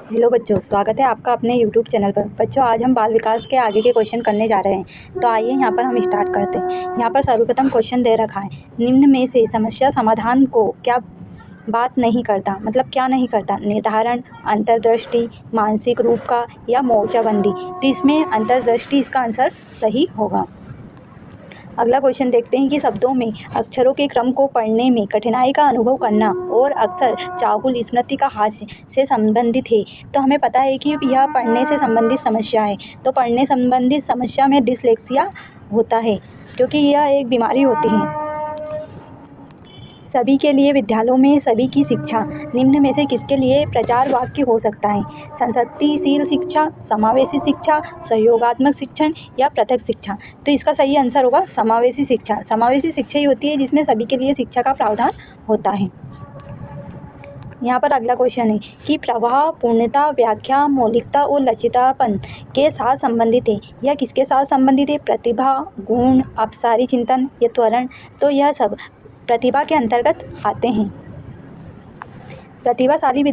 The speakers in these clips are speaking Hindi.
हेलो बच्चों, स्वागत है आपका अपने YouTube चैनल पर। बच्चों, आज हम बाल विकास के आगे के क्वेश्चन करने जा रहे हैं। तो आइए यहाँ पर हम स्टार्ट करते हैं। यहाँ पर सर्वप्रथम क्वेश्चन दे रखा है, निम्न में से समस्या समाधान को क्या बात नहीं करता, मतलब क्या नहीं करता? निर्धारण, अंतर्दृष्टि, मानसिक रूप का या मोर्चाबंदी। तो इसमें अंतर्दृष्टि इसका आंसर सही होगा। अगला क्वेश्चन देखते हैं कि शब्दों में अक्षरों के क्रम को पढ़ने में कठिनाई का अनुभव करना और अक्सर चाहुल स्मृति का हास्य से संबंधित है। तो हमें पता है कि यह पढ़ने से संबंधित समस्या है। तो पढ़ने संबंधित समस्या में डिसलेक्सिया होता है, क्योंकि यह एक बीमारी होती है। सभी के लिए विद्यालयों में सभी की शिक्षा निम्न में से किसके लिए प्रचार वाक्य हो सकता है? संसक्तिशील शिक्षा, समावेशी शिक्षा, सहयोगात्मक शिक्षण या पृथक शिक्षा। तो इसका सही आंसर होगा समावेशी शिक्षा। समावेशी शिक्षा ही होती है जिसमें सभी के लिए शिक्षा का प्रावधान होता है। यहाँ पर अगला क्वेश्चन है कि प्रवाह पूर्णता, व्याख्या, मौलिकता और लचितापन के साथ संबंधित है। यह किसके साथ संबंधित है? प्रतिभा, गुण, अपसारी चिंतन या त्वरण। तो यह सब प्रतिभा के अंतर्गत आते हैं। प्रतिभाशाली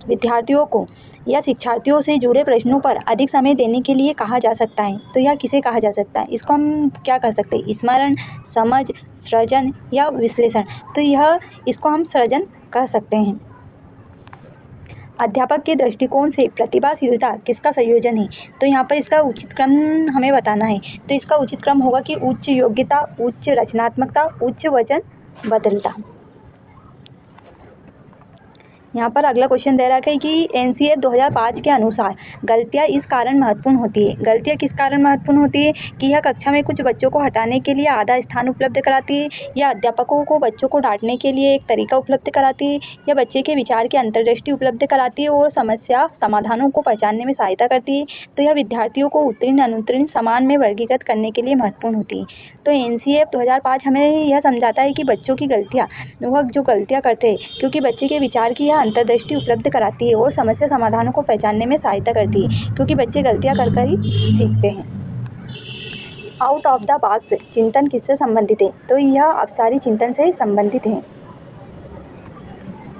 विद्यार्थियों को या शिक्षार्थियों से जुड़े प्रश्नों पर अधिक समय देने के लिए कहा जा सकता है। तो यह किसे कहा जा सकता है? इसको हम क्या कर सकते हैं? स्मरण, समझ, सृजन या विश्लेषण। तो इसको हम सृजन कर सकते हैं। अध्यापक के दृष्टिकोण से प्रतिभाशीलता किसका संयोजन है? तो यहाँ पर इसका उचित क्रम हमें बताना है। तो इसका उचित क्रम होगा कि उच्च योग्यता, उच्च रचनात्मकता, उच्च वचन बदलता। यहाँ पर अगला क्वेश्चन दे रखा है कि एनसीए 2005 के अनुसार गलतियाँ इस कारण महत्वपूर्ण होती है। गलतियाँ किस कारण महत्वपूर्ण होती है? कि यह कक्षा में कुछ बच्चों को हटाने के लिए आधा स्थान उपलब्ध कराती है, या अध्यापकों को बच्चों को डांटने के लिए एक तरीका उपलब्ध कराती है, या बच्चे के विचार की अंतर्दृष्टि उपलब्ध कराती है और समस्या समाधानों को पहचानने में सहायता करती है। तो यह विद्यार्थियों को उत्तीर्ण अनुत्तीर्ण समान में वर्गीकृत करने के लिए महत्वपूर्ण होती है। तो एनसीए 2005 हमें यह समझाता है कि बच्चों की गलतियाँ, वह जो गलतियाँ करते हैं, क्योंकि बच्चे के विचार की अंतर्दृष्टि उपलब्ध कराती है और समस्या समाधानों को पहचानने में सहायता करती है, क्योंकि बच्चे गलतियां कर कर ही सीखते हैं। आउट ऑफ द बॉक्स चिंतन किससे संबंधित है? तो यह अपसारी चिंतन से संबंधित है।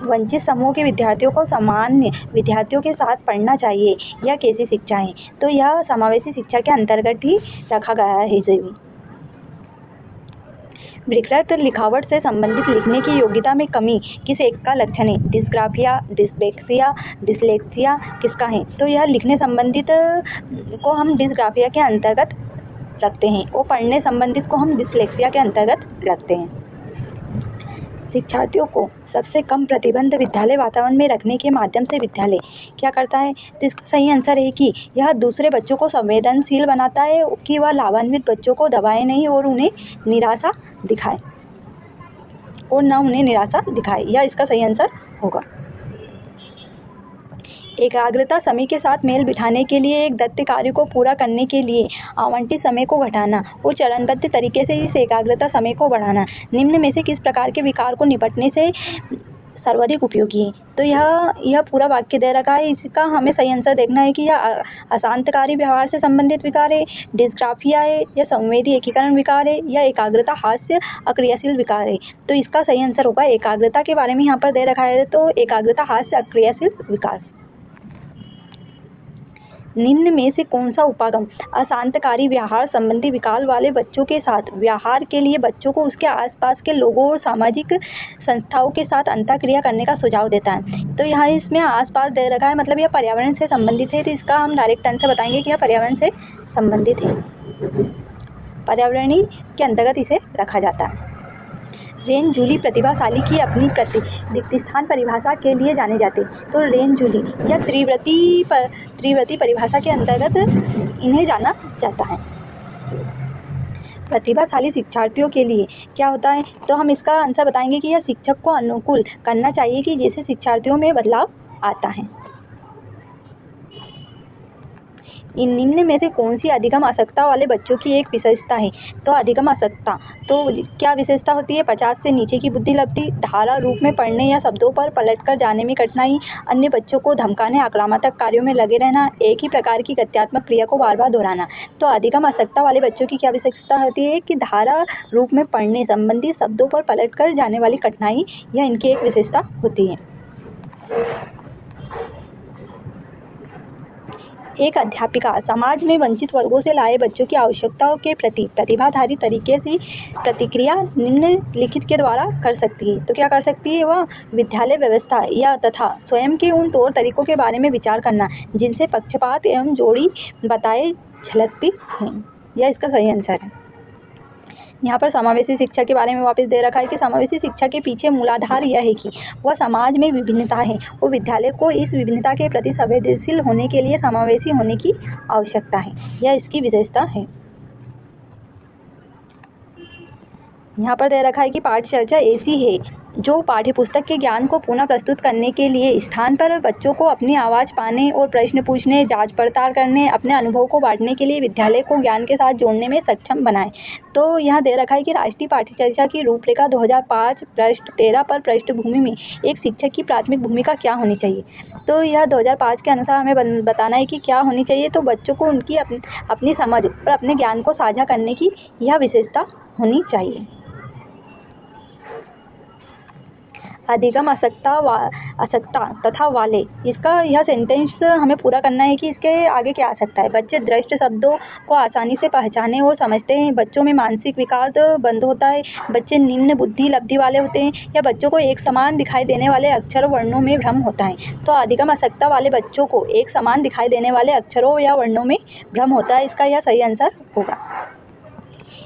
वंचित समूह के विद्यार्थियों को सामान्य विद्यार्थियों के साथ पढ़ना चाहिए, यह कैसी शिक्षा है? तो यह समावेशी शिक्षा के अंतर्गत ही रखा गया है। विकृत लिखावट से संबंधित लिखने की योग्यता में कमी किस एक का लक्षण है? डिस्ग्राफिया, डिस्लेक्सिया, डिसलेक्सिया किसका है? तो यह लिखने संबंधित को हम डिस्ग्राफिया के अंतर्गत रखते हैं और पढ़ने संबंधित को हम डिसलेक्सिया के अंतर्गत रखते हैं। शिक्षार्थियों को सबसे कम प्रतिबंध विद्यालय वातावरण में रखने के माध्यम से विद्यालय क्या करता है? तो इसका सही आंसर है कि यह दूसरे बच्चों को संवेदनशील बनाता है कि वह लाभान्वित बच्चों को दबाए नहीं और उन्हें निराशा दिखाए यह इसका सही आंसर होगा। एकाग्रता समय के साथ मेल बिठाने के लिए एक दत्त कार्य को पूरा करने के लिए आवंटित समय को घटाना और चरणबद्ध तरीके से इस एकाग्रता समय को बढ़ाना निम्न में से किस प्रकार के विकार को निपटने से सर्वाधिक उपयोगी है? तो यह पूरा वाक्य दे रखा है। इसका हमें सही आंसर देखना है कि यह अशांतकारी व्यवहार से संबंधित विकार है, डिस्ग्राफिया है, या संवेदी एकीकरण विकार है, या एकाग्रता हास्य अक्रियाशील विकार है। तो इसका सही आंसर होगा एकाग्रता के बारे में यहाँ पर दे रखा है, तो एकाग्रता हास्य अक्रियाशील विकार। निम्न में से कौन सा उपागम अशांतकारी व्यवहार संबंधी विकार वाले बच्चों के साथ व्यवहार के लिए बच्चों को उसके आसपास के लोगों और सामाजिक संस्थाओं के साथ अंतःक्रिया करने का सुझाव देता है? तो यहाँ इसमें आसपास दे रखा है, मतलब यह पर्यावरण से संबंधित है। तो इसका हम डायरेक्ट आंसर बताएंगे कि यह पर्यावरण से संबंधित है, पर्यावरणीय के अंतर्गत इसे रखा जाता है। रेन जूली प्रतिभाशाली की अपनी रिक्त स्थान परिभाषा के लिए जाने जाते। तो रेन जूली या त्रिव्रती परिभाषा के अंतर्गत इन्हें जाना जाता है। प्रतिभाशाली शिक्षार्थियों के लिए क्या होता है? तो हम इसका आंसर बताएंगे कि यह शिक्षक को अनुकूल करना चाहिए कि जैसे शिक्षार्थियों में बदलाव आता है। इन निम्न में से कौन सी अधिगम आसक्ता वाले बच्चों की एक विशेषता है? तो अधिगम आसक्ता तो क्या विशेषता होती है? 50 से नीचे की बुद्धि लब्धि, धारा रूप में पढ़ने या शब्दों पर पलटकर जाने में कठिनाई, अन्य बच्चों को धमकाने, आक्रामक कार्यों में लगे रहना, एक ही प्रकार की गत्यात्मक क्रिया को बार बार दोहराना। तो अधिगम आसक्ता वाले बच्चों की क्या विशेषता होती है? कि धारा रूप में पढ़ने संबंधी शब्दों पर पलटकर जाने वाली कठिनाई, यह इनकी एक विशेषता होती है। एक अध्यापिका समाज में वंचित वर्गों से लाए बच्चों की आवश्यकताओं के प्रति प्रतिभाधारी तरीके से प्रतिक्रिया निम्नलिखित के द्वारा कर सकती है। तो क्या कर सकती है वह? विद्यालय व्यवस्था या तथा स्वयं के उन तौर तरीकों के बारे में विचार करना जिनसे पक्षपात एवं जोड़ी बताए झलकती हैं। यह इसका सही आंसर है। यहाँ पर समावेशी शिक्षा के बारे में वापस दे रखा है कि समावेशी शिक्षा के पीछे मूलाधार यह है कि वह समाज में विभिन्नता है और विद्यालय को इस विभिन्नता के प्रति संवेदनशील होने के लिए समावेशी होने की आवश्यकता है। यह इसकी विशेषता है। यहाँ पर दे रखा है कि पाठ चर्चा ऐसी है जो पाठ्यपुस्तक के ज्ञान को पुनः प्रस्तुत करने के लिए स्थान पर बच्चों को अपनी आवाज़ पाने और प्रश्न पूछने, जांच पड़ताल करने, अपने अनुभव को बांटने के लिए विद्यालय को ज्ञान के साथ जोड़ने में सक्षम बनाए। तो यहाँ दे रखा है कि राष्ट्रीय पाठ्य चर्चा की रूपरेखा 2005 पृष्ठ 13 पर पृष्ठभूमि में एक शिक्षक की प्राथमिक भूमिका क्या होनी चाहिए। तो यह 2005 के अनुसार हमें बताना है कि क्या होनी चाहिए। तो बच्चों को उनकी अपनी समझ और अपने ज्ञान को साझा करने की यह विशेषता होनी चाहिए। अधिगम असक्ता तथा वाले, इसका यह सेंटेंस हमें पूरा करना है कि इसके आगे क्या आ सकता है। बच्चे दृष्ट शब्दों को आसानी से पहचाने और समझते हैं। बच्चों में मानसिक विकास बंद होता है। बच्चे निम्न बुद्धि लब्धि वाले होते हैं या बच्चों को एक समान दिखाई देने वाले अक्षरों वर्णों में भ्रम होता है। तो अधिगम असक्ता वाले बच्चों को एक समान दिखाई देने वाले अक्षरों या वर्णों में भ्रम होता है। इसका यह सही आंसर होगा।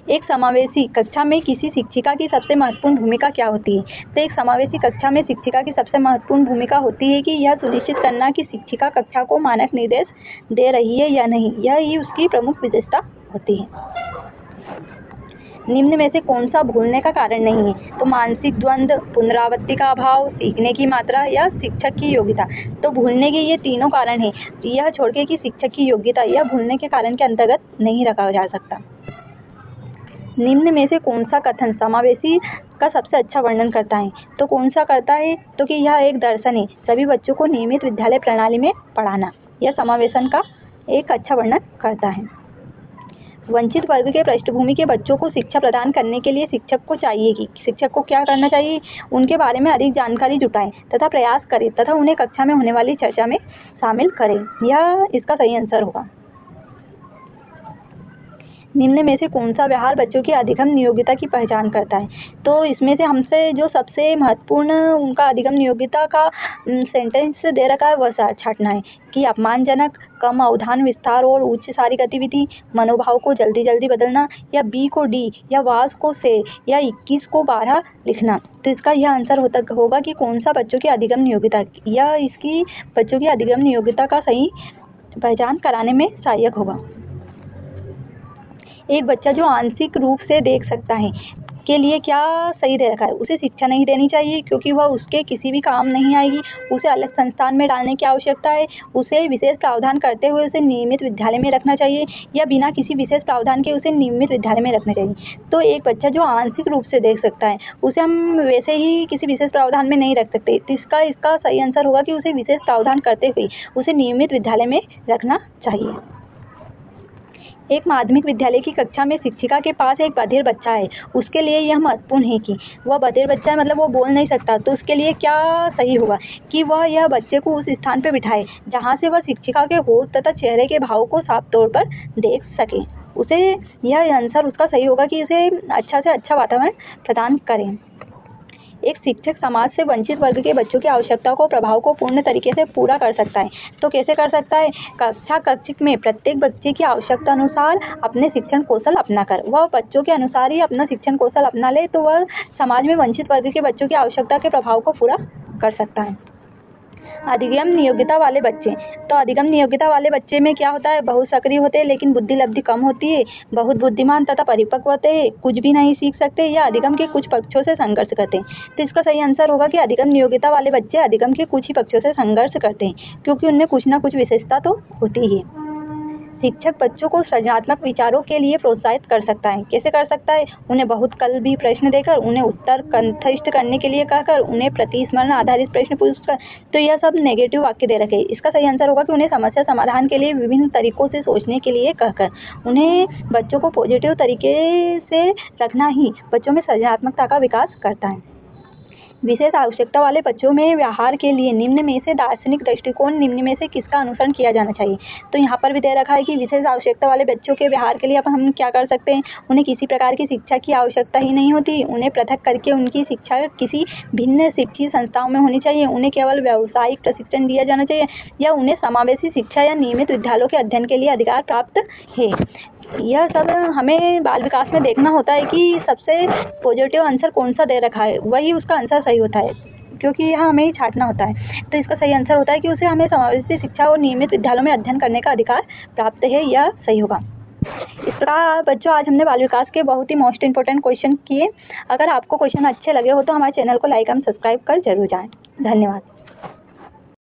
एक समावेशी कक्षा में किसी शिक्षिका की सबसे महत्वपूर्ण भूमिका क्या होती है। तो एक समावेशी कक्षा में शिक्षिका की सबसे महत्वपूर्ण भूमिका होती है कि यह सुनिश्चित करना कि शिक्षिका कक्षा को मानक निर्देश दे रही है या नहीं। यह ही उसकी प्रमुख विशेषता होती है। निम्न में से कौन सा भूलने का कारण नहीं है। तो मानसिक द्वंद्व, पुनरावृत्ति का अभाव, सीखने की मात्रा या शिक्षक की योग्यता। तो भूलने के ये तीनों कारण हैं। यह छोड़ के कि शिक्षक की योग्यता यह भूलने के कारण के अंतर्गत नहीं रखा जा सकता। निम्न में से कौन सा कथन समावेशी का सबसे अच्छा वर्णन करता है। तो कौन सा करता है। तो कि यह एक दर्शन है, सभी बच्चों को नियमित विद्यालय प्रणाली में पढ़ाना। यह समावेशन का एक अच्छा वर्णन करता है। वंचित वर्ग के पृष्ठभूमि के बच्चों को शिक्षा प्रदान करने के लिए शिक्षक को चाहिए कि शिक्षक को क्या करना चाहिए, उनके बारे में अधिक जानकारी जुटाएं तथा प्रयास करें तथा उन्हें कक्षा में होने वाली चर्चा में शामिल करें। यह इसका सही आंसर होगा। निम्न में से कौन सा व्यवहार बच्चों की अधिगम नियोगिता की पहचान करता है। तो इसमें से हमसे जो सबसे महत्वपूर्ण उनका अधिगम नियोगिता का सेंटेंस दे रखा है वह छांटना है कि अपमानजनक, कम अवधान विस्तार और उच्च सारी गतिविधि, मनोभाव को जल्दी जल्दी बदलना, या बी को डी या वास को से या 21 को 12 लिखना। तो इसका यह आंसर होगा कि कौन सा बच्चों की अधिगम नियोगिता, यह इसकी बच्चों की अधिगम नियोगिता का सही पहचान कराने में सहायक होगा। एक बच्चा जो आंशिक रूप से देख सकता है के लिए क्या सही दे रखा है। उसे शिक्षा नहीं देनी चाहिए क्योंकि वह उसके किसी भी काम नहीं आएगी। उसे अलग संस्थान में डालने की आवश्यकता है। उसे विशेष प्रावधान करते हुए उसे नियमित विद्यालय में रखना चाहिए या बिना किसी विशेष प्रावधान के उसे नियमित विद्यालय में रखना चाहिए। तो एक बच्चा जो आंशिक रूप से देख सकता है उसे हम वैसे ही किसी विशेष प्रावधान में नहीं रख सकते। तो इसका सही आंसर होगा कि उसे विशेष प्रावधान करते हुए उसे नियमित विद्यालय में रखना चाहिए। एक माध्यमिक विद्यालय की कक्षा में शिक्षिका के पास एक बधिर बच्चा है। उसके लिए यह महत्वपूर्ण है कि वह बधिर बच्चा है, मतलब वो बोल नहीं सकता। तो उसके लिए क्या सही होगा कि वह यह बच्चे को उस स्थान पर बिठाए जहाँ से वह शिक्षिका के होठ तथा चेहरे के भाव को साफ तौर पर देख सके। उसे यह आंसर उसका सही होगा कि उसे अच्छा से अच्छा वातावरण प्रदान करें। एक शिक्षक समाज से वंचित वर्ग के बच्चों की आवश्यकताओं को प्रभाव को पूर्ण तरीके से पूरा कर सकता है। तो कैसे कर सकता है। कक्षा में प्रत्येक बच्चे की आवश्यकता अनुसार अपने शिक्षण कौशल अपनाकर वह बच्चों के अनुसार ही अपना शिक्षण कौशल अपना ले तो वह समाज में वंचित वर्ग के बच्चों की आवश्यकता के प्रभाव को पूरा कर सकता है। अधिगम नियोगिता वाले बच्चे। तो अधिगम नियोगिता वाले बच्चे में क्या होता है। बहुत सक्रिय होते हैं लेकिन बुद्धि लब्धि कम होती है। बहुत बुद्धिमान तथा परिपक्व होते हैं। कुछ भी नहीं सीख सकते या अधिगम के कुछ पक्षों से संघर्ष करते हैं। तो इसका सही आंसर होगा कि अधिगम नियोगिता वाले बच्चे अधिगम के कुछ ही पक्षों से संघर्ष करते हैं क्योंकि उनमें कुछ ना कुछ विशेषता तो होती ही है। शिक्षक बच्चों को सृजनात्मक विचारों के लिए प्रोत्साहित कर सकता है। कैसे कर सकता है। उन्हें बहुत कल भी प्रश्न देकर, उन्हें उत्तर कंठस्थ करने के लिए कहकर, उन्हें प्रतिस्मरण आधारित प्रश्न पूछकर। तो यह सब नेगेटिव वाक्य दे रखे। इसका सही आंसर होगा कि उन्हें समस्या समाधान के लिए विभिन्न तरीकों से सोचने के लिए कहकर। उन्हें बच्चों को पॉजिटिव तरीके से रखना ही बच्चों में सृजनात्मकता का विकास करता है। विशेष आवश्यकता वाले बच्चों में व्यवहार के लिए निम्न में से दार्शनिक दृष्टिकोण निम्न में से किसका अनुसरण किया जाना चाहिए। तो यहाँ पर भी दे रखा है कि विशेष आवश्यकता वाले बच्चों के व्यवहार के लिए अब हम क्या कर सकते हैं, उन्हें किसी प्रकार की शिक्षा की आवश्यकता ही नहीं होती, उन्हें पृथक करके उनकी शिक्षा किसी भिन्न शिक्षित संस्थाओं में होनी चाहिए, उन्हें केवल व्यावसायिक प्रशिक्षण दिया जाना चाहिए या उन्हें समावेशी शिक्षा या नियमित विद्यालयों के अध्ययन के लिए अधिकार प्राप्त है। यह सब हमें बाल विकास में देखना होता है कि सबसे पॉजिटिव आंसर कौन सा दे रखा है, वही उसका आंसर सही होता है, क्योंकि यहाँ हमें ही छांटना होता है। तो इसका सही आंसर होता है कि उसे हमें समावेशी शिक्षा और नियमित विद्यालयों में अध्ययन करने का अधिकार प्राप्त है, यह सही होगा। इस तरह बच्चों आज हमने बाल विकास के बहुत ही मोस्ट इंपॉर्टेंट क्वेश्चन किए। अगर आपको क्वेश्चन अच्छे लगे हो तो हमारे चैनल को लाइक एंड सब्सक्राइब कर जरूर जाएं। धन्यवाद।